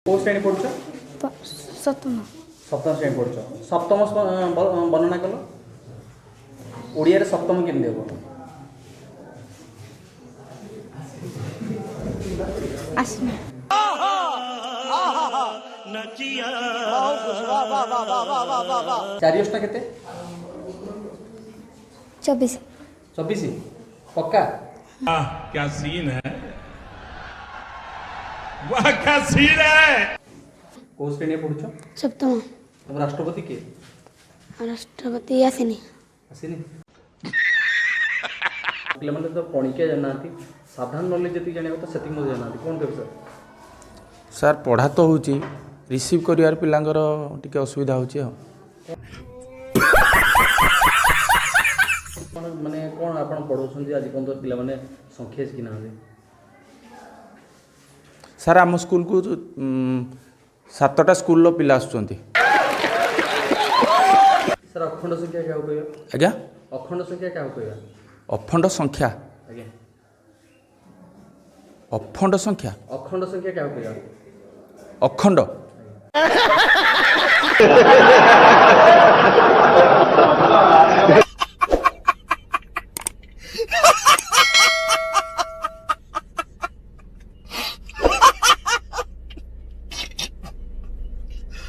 କୋଉ ଶ୍ରେଣୀ ପଢୁଛ? सप्तम सप्तम श्रेणी पढ़ुଛ। सप्तम वर्णना कल ओडिया रे सप्तम केमती हम? आसमी चारि अष्टा केते? 24 24 पक्का? क्या सीन है, वाह क्या सीन है। कोउ श्रेणी पढ़ुछ? सप्तम तुम राष्ट्रपति के राष्ट्रपति आसनी आसीनी पिला माने तो पणिके जाननाती साधारण नॉलेज जति जाने तो सेटिंग मो जाननाती कोन कर सर? सर पढ़ा तो होची रिसीव करिवार पिलांगर टिके असुविधा होची हो। माने कोन आपण पढौछन आज कोन तो पिला माने संख्या कि ना सर आम स्कूल को 7टा स्कूल लो पिला आसुचंती। सर अखंड संख्या क्या कहयो? आज्ञा अखंड संख्या क्या कहयो? अखंड संख्या आज्ञा अखंड संख्या अखंड संख्या क्या कहयो? अखंड